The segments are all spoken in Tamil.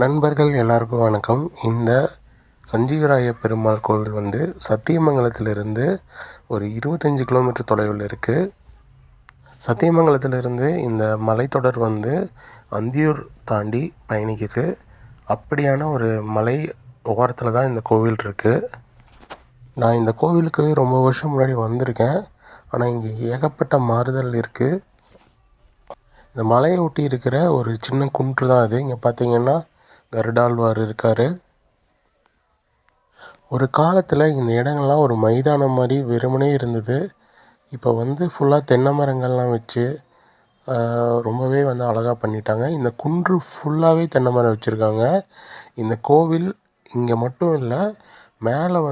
நண்பர்கள் எல்லாருக்கும் வணக்கம். இந்த சஞ்சீவராய பெருமாள் கோவில் சத்தியமங்கலத்திலிருந்து ஒரு 25 கிலோமீட்டர் தொலைவில் இருக்குது. சத்தியமங்கலத்திலிருந்து இந்த மலைத்தொடர் அந்தியூர் தாண்டி பயணிக்குது. அப்படியான ஒரு மலை ஓரத்தில் தான் இந்த கோவில் இருக்குது. நான் இந்த கோவிலுக்கு ரொம்ப வருஷம் முன்னாடி வந்திருக்கேன். ஆனால் இங்கே ஏகப்பட்ட மாறுதல் இருக்குது. இந்த மலையை ஒட்டி இருக்கிற ஒரு சின்ன குன்று தான் இது. இங்கே பார்த்திங்கன்னா கருடாழ்வார் இருக்கார். ஒரு காலத்தில் இந்த இடங்கள்லாம் ஒரு மைதானம் மாதிரி வெறுமனே இருந்தது. இப்போ ஃபுல்லாக தென்னை மரங்கள்லாம் வச்சு ரொம்பவே அழகாக பண்ணிட்டாங்க. இந்த குன்று ஃபுல்லாகவே தென்னை மரம் வச்சுருக்காங்க. இந்த கோவில் இங்கே மட்டும் இல்லை, மேலே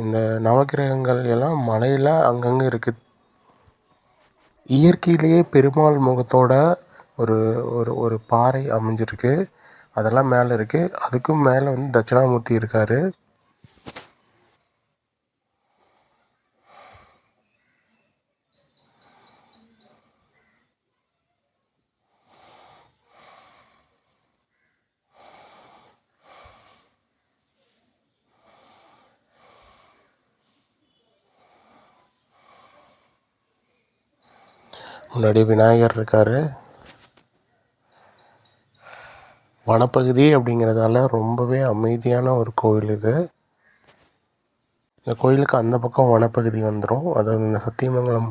இந்த நவக்கிரகங்கள் எல்லாம் மலையில் அங்கங்கே இருக்குது. இயற்கையிலேயே பெருமாள் முகத்தோட ஒரு ஒரு ஒரு பாறை அமைஞ்சிருக்கு. அதெல்லாம் மேலே இருக்குது. அதுக்கும் மேலே தட்சிணாமூர்த்தி இருக்கார். முன்னாடி விநாயகர் இருக்கார். வனப்பகுதி அப்படிங்கிறதால ரொம்பவே அமைதியான ஒரு கோவில் இது. இந்த கோயிலுக்கு அந்த பக்கம் வனப்பகுதி வந்துடும். அதாவது இந்த சத்தியமங்கலம்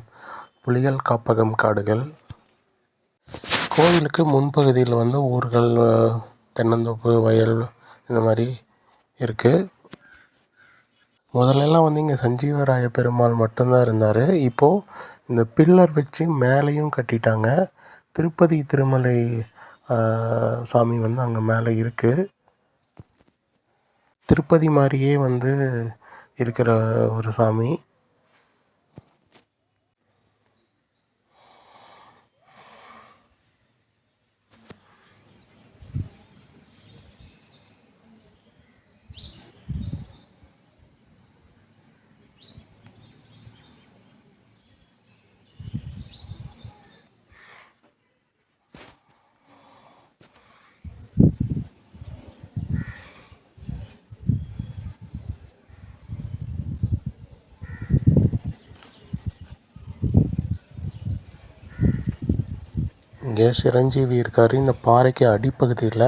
புலிகள் காப்பகம் காடுகள். கோவிலுக்கு முன்பகுதியில் ஊர்கள், தென்னந்தோப்பு, வயல் இந்த மாதிரி இருக்குது. முதல்லலாம் இங்கே சஞ்சீவராய பெருமாள் மட்டும்தான் இருந்தார். இப்போது இந்த பில்லர் வச்சு மேலேயும் கட்டிட்டாங்க. திருப்பதி திருமலை சாமி அங்கே மேலே இருக்குது. திருப்பதி மாதிரியே இருக்கிற ஒரு சாமி. இங்கே சிரஞ்சீவி இருக்கார் இந்த பாறைக்கு அடிப்பகுதியில்.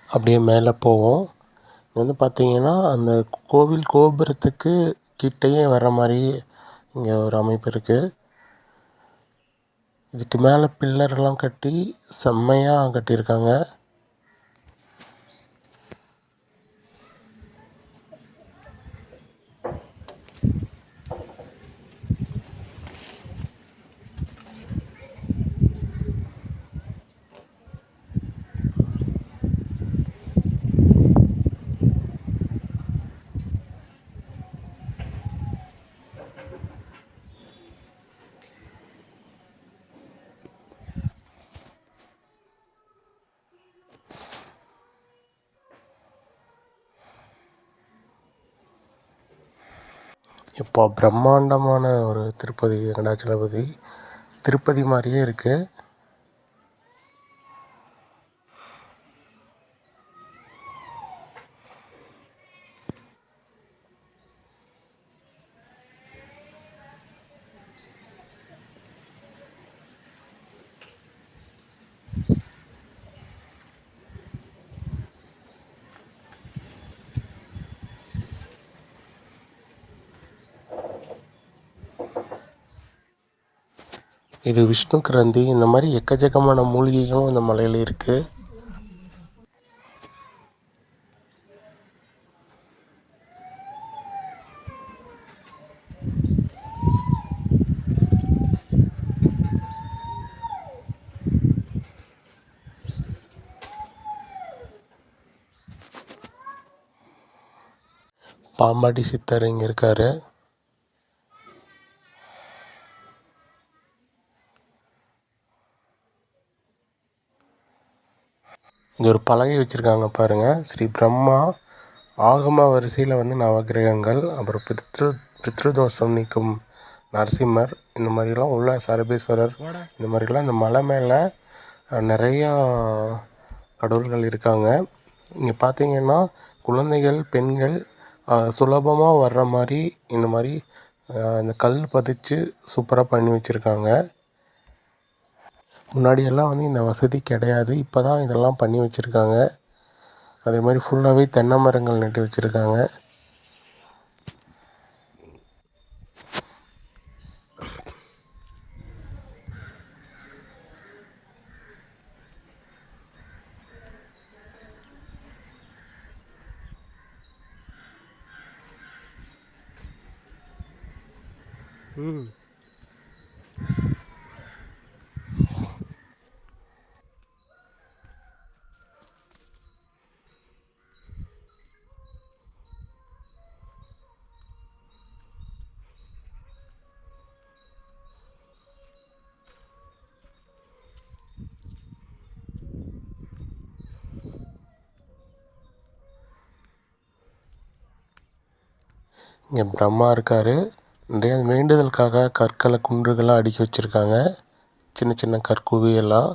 அப்படியே மேலே போவோம். பார்த்திங்கன்னா அந்த கோவில் கோபுரத்துக்கு கிட்டேயே வர மாதிரி இங்கே ஒரு அமைப்பு இருக்குது. இதுக்கு மேலே பில்லர்லாம் கட்டி செம்மையாக கட்டியிருக்காங்க. இப்போ பிரம்மாண்டமான ஒரு திருப்பதி வெங்கடாச்சலபதி, திருப்பதி மாதிரியே இருக்குது. இது விஷ்ணு கிரந்தி. இந்த மாதிரி எக்கச்சக்கமான மூலிகைகளும் இந்த மலையில் இருக்குது. பாம்பாட்டி சித்தர் இங்கே இருக்கார். இங்கே ஒரு பலகை வச்சுருக்காங்க பாருங்கள். ஸ்ரீ பிரம்மா ஆகம வரிசையில் வந்து நவகிரகங்கள், அப்புறம் பித்ருதோஷம் நீக்கும் நரசிம்மர், இந்த மாதிரிலாம் உள்ள சரபேஸ்வரர், இந்த மாதிரிலாம் இந்த மலை மேலே நிறையா கடவுள்கள் இருக்காங்க. இங்கே பார்த்தீங்கன்னா குழந்தைகள், பெண்கள் சுலபமாக வர்ற மாதிரி இந்த மாதிரி இந்த கல் பதிச்சு சூப்பராக பண்ணி வச்சுருக்காங்க. முன்னாடியெல்லாம் வந்து இந்த வசதி கிடையாது. இப்போ தான் இதெல்லாம் பண்ணி வச்சுருக்காங்க. அதே மாதிரி ஃபுல்லாகவே தென்னை மரங்கள் நட்டு வச்சுருக்காங்க. இங்கே பிரம்மா இருக்கார். நிறைய வேண்டுதலுக்காக கற்களை, குன்றுகள்லாம் அடுக்கி வச்சுருக்காங்க. சின்ன சின்ன கற்குவியெல்லாம்.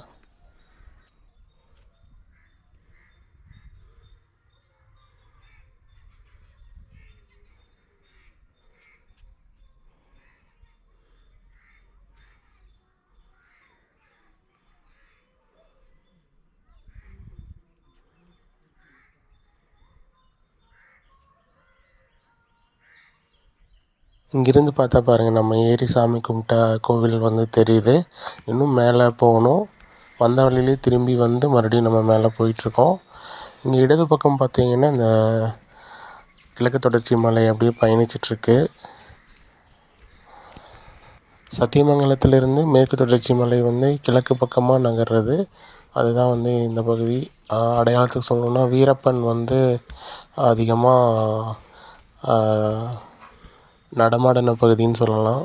இங்கேருந்து பார்த்தா பாருங்கள், நம்ம ஏறி சாமி கும்பிட்டா கோவில் வந்து தெரியுது. இன்னும் மேலே போகணும். வந்த வழியிலே திரும்பி வந்து மறுபடியும் நம்ம மேலே போயிட்டுருக்கோம். இங்கே இடது பக்கம் பார்த்திங்கன்னா இந்த கிழக்கு தொடர்ச்சி மலை அப்படியே பயணிச்சிட்ருக்கு. சத்தியமங்கலத்திலிருந்து மேற்கு தொடர்ச்சி மலை வந்து கிழக்கு பக்கமாக நகர்றது. அதுதான் வந்து இந்த பகுதி. அடையாளத்துக்கு சொல்லணுன்னா வீரப்பன் வந்து அதிகமாக நடமாடின பகுதின்னு சொல்லலாம்.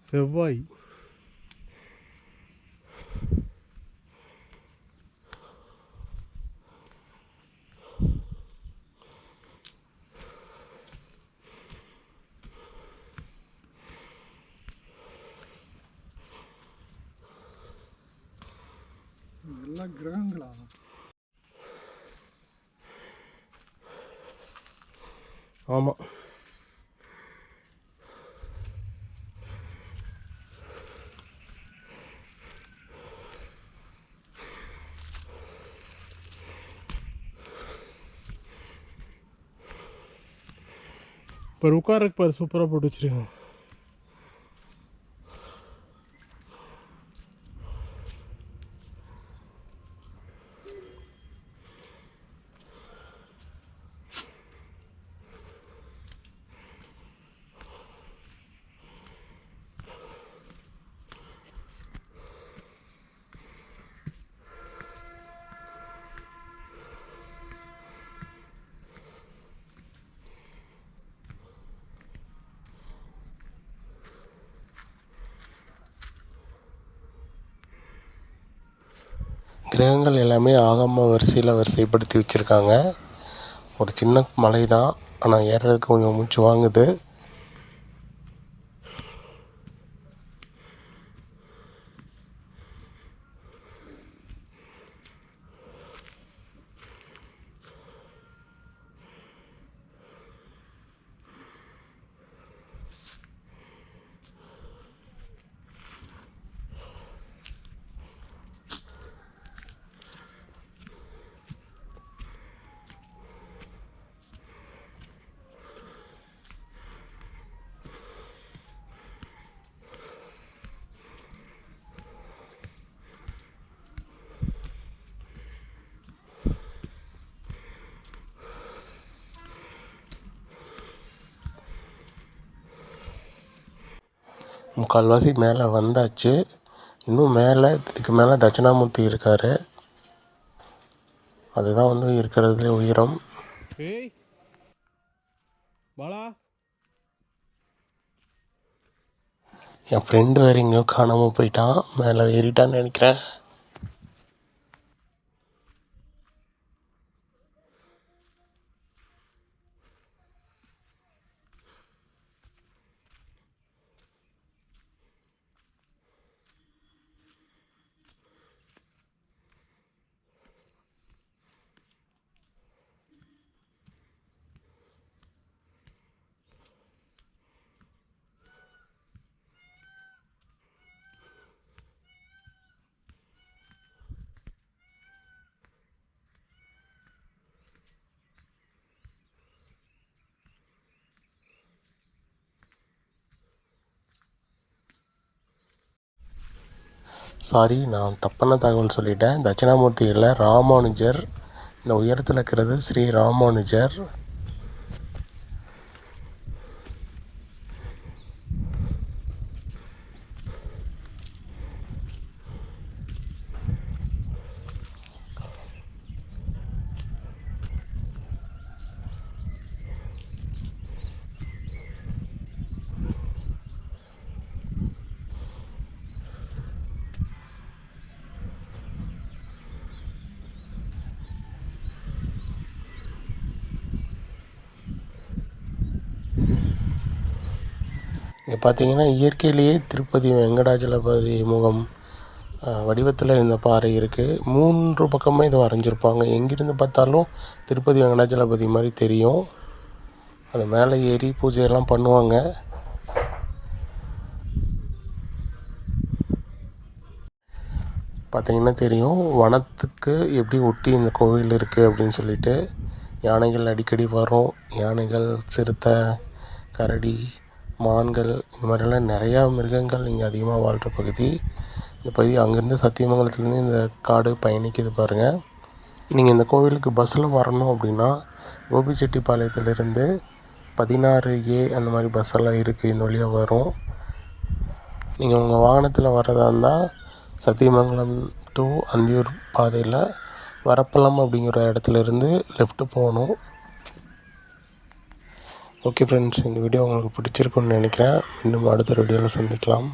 செவ்வாய் எல்லா கிரகங்களா? ஆமாம். இப்போ உட்காரக்கு பாரு, சூப்பராக போட்டு வச்சுருக்கோம். கிரகங்கள் எல்லாமே ஆகம வரிசையில் வரிசைப்படுத்தி வச்சுருக்காங்க. ஒரு சின்ன மலை தான், ஆனால் ஏறுறதுக்கு கொஞ்சம் மூச்சு வாங்குது. முக்கால்வாசி மேலே வந்தாச்சு. இன்னும் மேலே இதுக்கு மேலே தட்சிணாமூர்த்தி இருக்கார். அதுதான் வந்து இருக்கிறதுலே உயரம். ஏய் பாலா, என் ஃப்ரெண்டு வேறு எங்கேயோ காணாமல் போயிட்டான். மேலே ஏறிட்டான்னு நினைக்கிறேன். சாரி, நான் தப்பான தகவல் சொல்லிட்டேன். தட்சிணாமூர்த்தி இல்லை, ராமானுஜர். இந்த உயரத்தில் இருக்கிறது ஸ்ரீ ராமானுஜர். இங்கே பார்த்தீங்கன்னா இயற்கையிலேயே திருப்பதி வெங்கடாஜலபதி முகம் வடிவத்தில் இந்த பாறை இருக்குது. 3 பக்கமே இது வரைஞ்சிருப்பாங்க. எங்கிருந்து பார்த்தாலும் திருப்பதி வெங்கடாஜலபதி மாதிரி தெரியும். அது மேலே ஏறி பூஜையெல்லாம் பண்ணுவாங்க. பார்த்திங்கன்னா தெரியும் வனத்துக்கு எப்படி ஒட்டி இந்த கோவில் இருக்குது அப்படின்னு சொல்லிட்டு. யானைகள் அடிக்கடி வரும். யானைகள், சிறுத்தை, கரடி, மான்கள், இது மாதிரிலாம் நிறையா மிருகங்கள் இங்கே அதிகமாக வாழ்கிற பகுதி இந்த பகுதி. அங்கேருந்து சத்தியமங்கலத்துலேருந்து இந்த காடு பயணிக்குது பாருங்கள். நீங்கள் இந்த கோவிலுக்கு பஸ்ஸில் வரணும் அப்படின்னா கோபிச்செட்டிப்பாளையத்துலேருந்து 16A அந்த மாதிரி பஸ்ஸெல்லாம் இருக்குது. இந்த வழியாக வரும். நீங்கள் உங்கள் வாகனத்தில் வர்றதா இருந்தால் சத்தியமங்கலம் டு அந்தியூர் பாதையில் வரப்பளம் அப்படிங்கிற இடத்துல இருந்து லெஃப்ட்டு போகணும். ஓகே ஃப்ரெண்ட்ஸ், இந்த வீடியோ உங்களுக்கு பிடிச்சிருக்குன்னு நினைக்கிறேன். இன்னும் அடுத்த வீடியோவில் சந்திக்கலாம்.